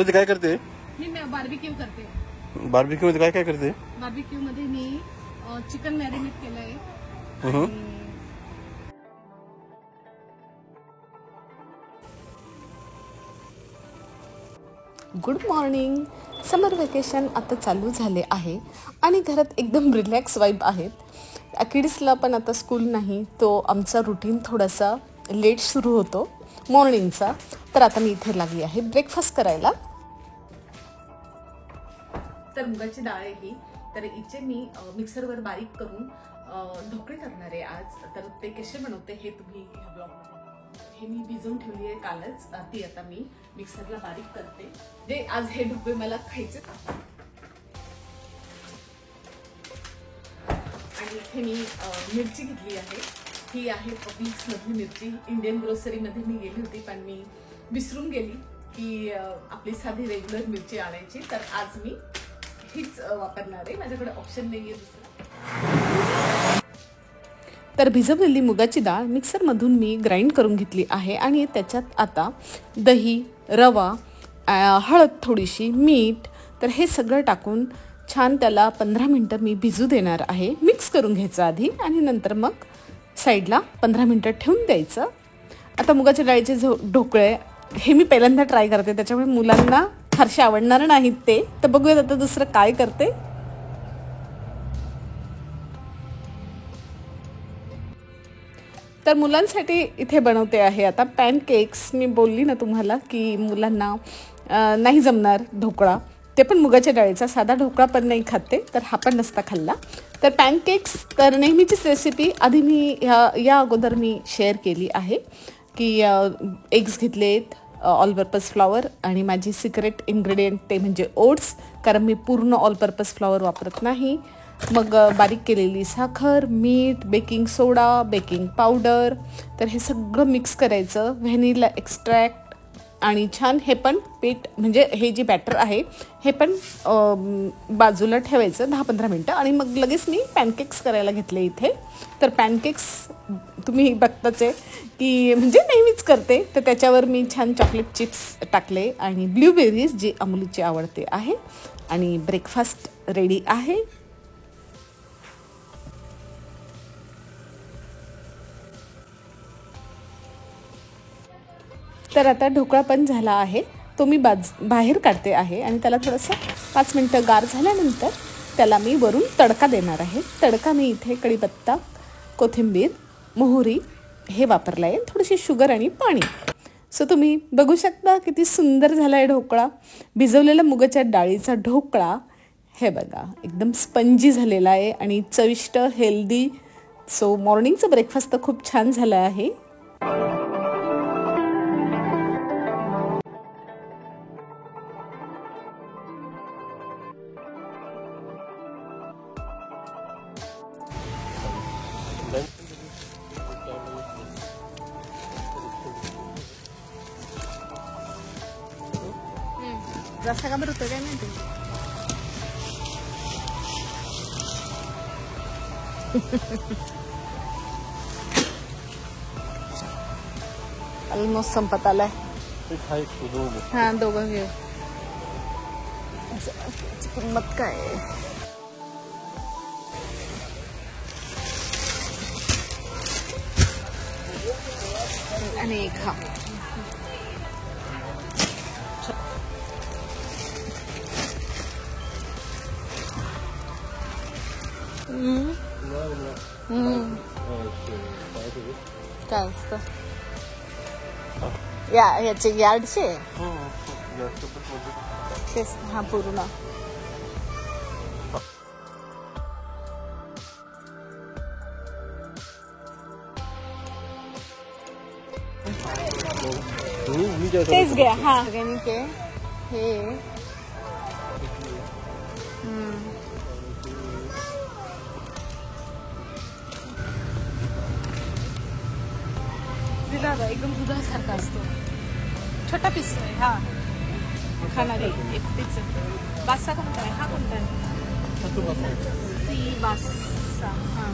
सध्या काय करते? मी बार्बिक्यू करते. बार्बिक्यू मध्ये काय काय करते? बार्बिक्यू मध्ये मी चिकन मॅरिनेट केलंय. Good morning. समर वेकेशन आता चालू झाले आहे आणि घरात एकदम रिलॅक्स वाईब आहेत. किड्सला पण आता स्कूल नाही, तो आमचा रुटीन थोडासा लेट सुरू होतो मॉर्निंगचा. तर आता मी इथे लागली आहे ब्रेकफास्ट करायला. तर मुगाची डाळ आहे ही. तर इथे मी मिक्सरवर बारीक करून ढोकळे करणार आहे आज. तर ते कसे बनवते हे तुम्ही ह्या ब्लॉगमध्ये. हे मी भिजवून ठेवली आहे कालच. ती आता मी मिक्सरला बारीक करते. जे आज हे ढोकळे मला खायचे. आणि इथे मी मिरची घेतली आहे. ही आहे पब्लिक्स मधली मिरची. इंडियन ग्रोसरीमध्ये मी गेली होती पण मी विसरून गेली की आपली साधी रेग्युलर मिरची आणायची. तर आज मी हीच वापरणार आहे. माझ्याकडे ऑप्शन नाहीये दुसरा. तर भिजवलेली मुगाची डाळ मिक्सरमधून मी ग्राइंड करून घेतली आहे आणि त्याच्यात आता दही, रवा, हळद थोडीशी, मीठ, तर हे सगळं टाकून छान त्याला 15 मिनटं मी भिजू देणार आहे. मिक्स करून घ्यायचं आधी आणि नंतर मग साईडला 15 मिनटं ठेवून द्यायचं. आता मुगाच्या डाळीचे ढोकळे हे मी पहिल्यांदा ट्राय करते, त्याच्यामुळे मुलांना फारसे आवडणार नाहीत ते. तर बघूयात आता दुसरं काय करते. तर मुलांसाठी इथे बनवते आहे आता पॅनकेक्स. मी बोलली ना तुम्हाला की मुलांना नाही जमणार ढोकळा, ते पण मुगाच्या डाळीचा. साधा ढोकळा पण नाही खाते, तर हा पण नसता खाल्ला. तर पॅनकेक्स तर नेहमीचीच रेसिपी आधी मी या अगोदर मी शेअर केली आहे की एग्स घेतलेत, ऑल पर्पज फ्लॉवर आणि माझी सिक्रेट इन्ग्रेडियंट ते म्हणजे ओट्स, कारण मी पूर्ण ऑल पर्पज फ्लॉवर वापरत नाही. मग बारीक केलेली साखर, मीठ, बेकिंग सोडा, बेकिंग पावडर, तर हे सगळं मिक्स करायचं. व्हॅनिला एक्स्ट्रॅक्ट आणि छान हे पण पीठ म्हणजे हे जे बॅटर आहे हे पण बाजूला ठेवायचं 10-15 मिनटं. आणि मग लगेच मी पॅनकेक्स करायला घेतले इथे. तर पॅनकेक्स तुम्ही बघताच आहे की म्हणजे नेहमीच करते. तर त्याच्यावर मी छान चॉकलेट चिप्स टाकले आणि ब्लूबेरीज जी अमुलीची आवडते आहे. आणि ब्रेकफास्ट रेडी आहे. तर आता ढोकळा पण झाला आहे, तो मी बाहेर काढते आहे आणि त्याला थोडंसं 5 मिनटं गार झाल्यानंतर त्याला मी वरून तडका देणार आहे. तडका मी इथे कढीपत्ता, कोथिंबीर, मोहरी हे वापरलं आहे, थोडीशी शुगर आणि पाणी. सो तुम्ही बघू शकता किती सुंदर झाला आहे ढोकळा. भिजवलेला मुगाच्या डाळीचा ढोकळा हे बघा एकदम स्पंजी झालेला आहे आणि चविष्ट, हेल्दी. सो मॉर्निंगचा ब्रेकफास्ट तर खूप छान झाला आहे. रस्ता का बरं होतं काय माहिती. ऑलमोस्ट संपत आलाय. हा दोघं घेऊ. किंमत काय आणि एक हा काय असतं याचे यार्डचे तेच हा पूर्ण. तेच घ्या. हा ऑर्गॅनिक आहे हे. एकदम दुधासारखा असतो. छोटा पीस आहे हा खाणारी. एक पीस बासा कोणता आहे? हा कोणता आहे? सी बासा. हा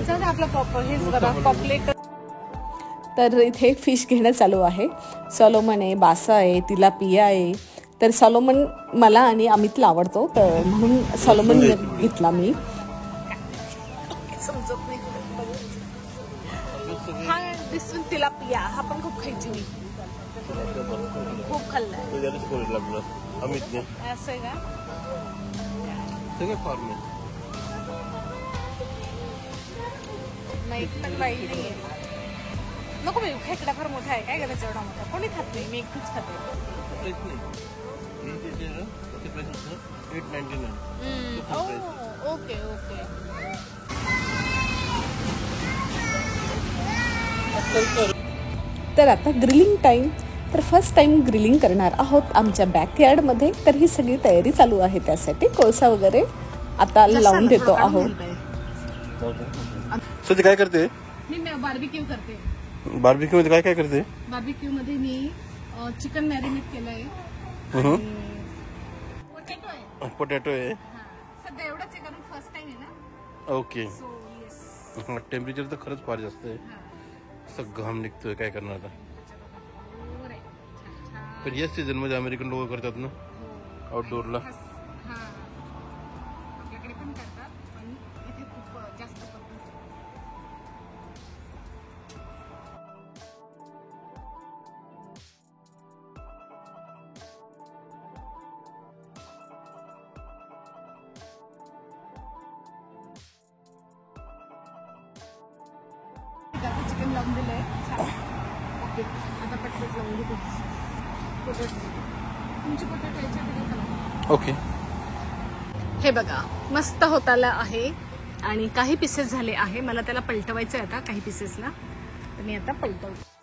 चल आपलं प्रॉपर हेच बघा पॉपलेट. तर इथे फिश घेणं चालू आहे. सॉलोमन आहे, बासा आहे, तिलापिया आहे. तर सॉलोमन मला आणि अमितला आवडतो, तर म्हणून सॉलोमन घेतला मी. समजत नाही. हा दिसून तिलापिया हा पण खूप खायची मी, खूप खाल्लाय. अमितने असं आहे का? सगळे फार्म नाही पण बाई नाहीये. नको बाई, खेकडा फार मोठा आहे. काय करायचं एवढा मोठा? कोणी खात नाही, मी एकटीच खाते. Okay okay. तर आता ग्रिलिंग टाईम. तर फर्स्ट टाइम ग्रिलिंग करणार आहोत आमच्या बॅकयार्डमध्ये. तर ही सगळी तयारी चालू आहे. त्यासाठी कोळसा वगैरे आता लावून देतो आहोत. सध्या काय करते? मी बार्बिक्यू करते. बार्बिक्यू मध्ये काय काय करते? बार्बिक्यू मध्ये मी चिकन मॅरिनेट केलंय. पोटॅटो आहे. पोटॅटो आहे. सध्या एवढंच आहे कारण फर्स्ट टाइम आहे ना. ओके. So yes. टेम्परेचर तर खरंच फार जास्त आहे. असं घाम निघतोय. काय करणार आता? पण याच सीझन मध्ये अमेरिकन लोक करतात ना आउटडोअरला. आपल्याकडे पण करतात पण इथे खूप जास्त पद्धत. चिकन लावून दिलंय. ओके आता पटकन लावून घेते. तुमची पोटॅटो याच्यात. ओके. हे बघा मस्त होताला आहे आणि काही पीसेस झाले आहे. मला त्याला पलटवायचं आहे आता काही पीसेसला, तर मी आता पलटवते.